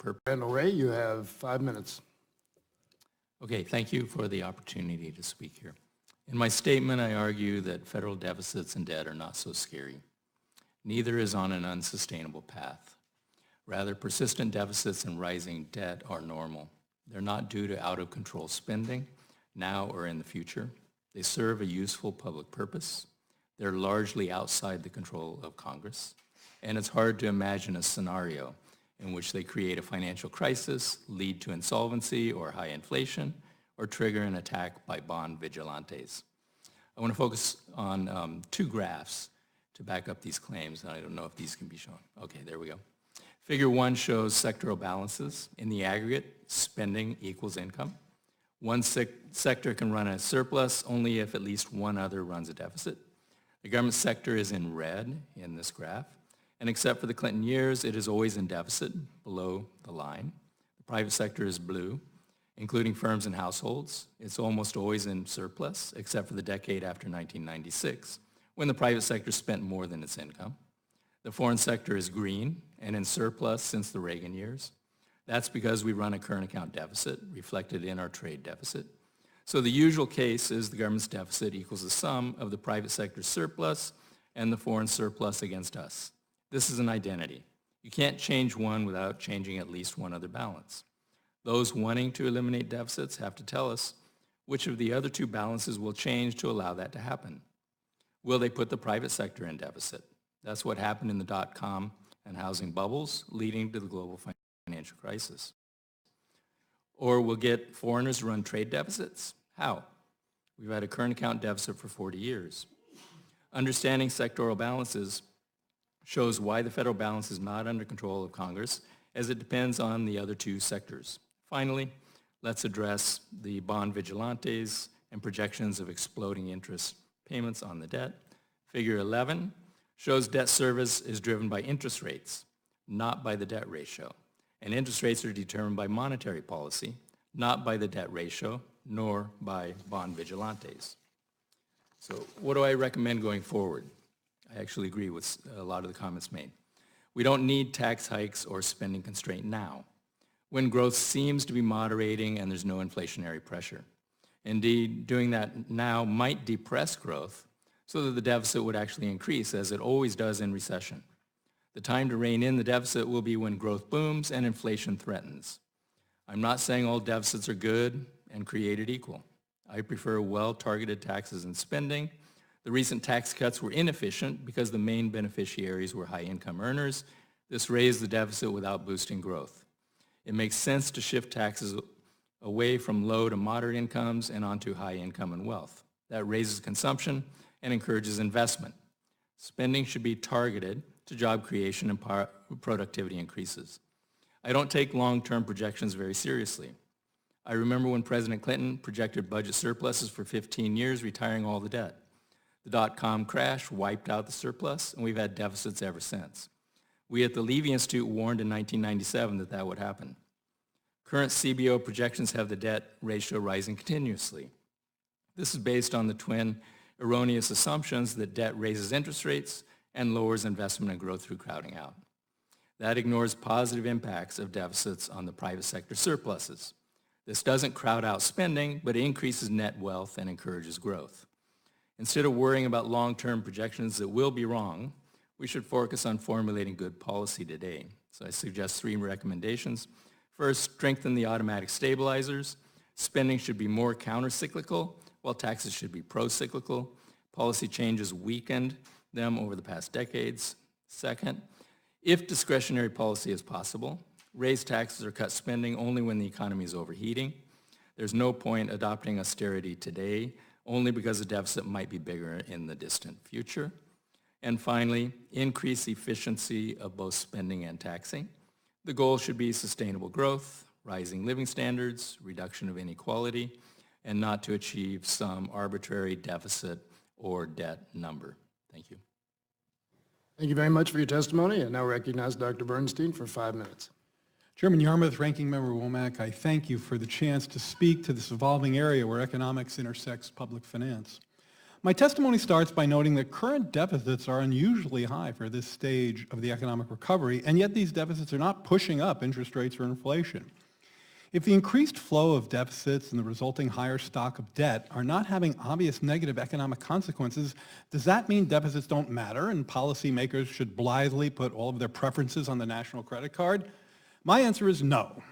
purpose. Randall Wray, you have 5 minutes. Okay, thank you for the opportunity to speak here. In my statement, I argue that federal deficits and debt are not so scary. Neither is on an unsustainable path. Rather, persistent deficits and rising debt are normal. They're not due to out-of-control spending, now or in the future. They serve a useful public purpose. They're largely outside the control of Congress. And it's hard to imagine a scenario in which they create a financial crisis, lead to insolvency or high inflation, or trigger an attack by bond vigilantes. I want to focus on two graphs to back up these claims. I don't know if these can be shown. Okay, there we go. Figure 1 shows sectoral balances. In the aggregate, spending equals income. One sector can run a surplus only if at least one other runs a deficit. The government sector is in red in this graph, and except for the Clinton years, it is always in deficit, below the line. The private sector is blue, including firms and households. It's almost always in surplus, except for the decade after 1996, when the private sector spent more than its income. The foreign sector is green and in surplus since the Reagan years. That's because we run a current account deficit reflected in our trade deficit. So the usual case is the government's deficit equals the sum of the private sector's surplus and the foreign surplus against us. This is an identity. You can't change one without changing at least one other balance. Those wanting to eliminate deficits have to tell us which of the other two balances will change to allow that to happen. Will they put the private sector in deficit? That's what happened in the dot-com and housing bubbles, leading to the global financial crisis. Or we'll get foreigners to run trade deficits? How? We've had a current account deficit for 40 years. Understanding sectoral balances shows why the federal balance is not under control of Congress, as it depends on the other two sectors. Finally, let's address the bond vigilantes and projections of exploding interest payments on the debt. Figure 11 shows debt service is driven by interest rates, not by the debt ratio. And interest rates are determined by monetary policy, not by the debt ratio, nor by bond vigilantes. So what do I recommend going forward? I actually agree with a lot of the comments made. We don't need tax hikes or spending constraint now, when growth seems to be moderating and there's no inflationary pressure. Indeed, doing that now might depress growth so that the deficit would actually increase, as it always does in recession. The time to rein in the deficit will be when growth booms and inflation threatens. I'm not saying all deficits are good and created equal. I prefer well-targeted taxes and spending. The recent tax cuts were inefficient because the main beneficiaries were high-income earners. This raised the deficit without boosting growth. It makes sense to shift taxes away from low to moderate incomes and onto high income and wealth. That raises consumption and encourages investment. Spending should be targeted to job creation and productivity increases. I don't take long-term projections very seriously. I remember when President Clinton projected budget surpluses for 15 years, retiring all the debt. The dot-com crash wiped out the surplus, and we've had deficits ever since. We at the Levy Institute warned in 1997 that that would happen. Current CBO projections have the debt ratio rising continuously. This is based on the twin erroneous assumptions that debt raises interest rates and lowers investment and growth through crowding out. That ignores positive impacts of deficits on the private sector surpluses. This doesn't crowd out spending, but it increases net wealth and encourages growth. Instead of worrying about long-term projections that will be wrong, we should focus on formulating good policy today. So I suggest 3 recommendations. First, strengthen the automatic stabilizers. Spending should be more counter-cyclical, while taxes should be pro-cyclical. Policy changes weakened them over the past decades. Second, if discretionary policy is possible, raise taxes or cut spending only when the economy is overheating. There's no point adopting austerity today, only because the deficit might be bigger in the distant future. And finally, increase efficiency of both spending and taxing. The goal should be sustainable growth, rising living standards, reduction of inequality, and not to achieve some arbitrary deficit or debt number. Thank you. Thank you very much for your testimony. I now recognize Dr. Bernstein for 5 minutes. Chairman Yarmouth, Ranking Member Womack, I thank you for the chance to speak to this evolving area where economics intersects public finance. My testimony starts by noting that current deficits are unusually high for this stage of the economic recovery, and yet these deficits are not pushing up interest rates or inflation. If the increased flow of deficits and the resulting higher stock of debt are not having obvious negative economic consequences, does that mean deficits don't matter and policymakers should blithely put all of their preferences on the national credit card? My answer is no.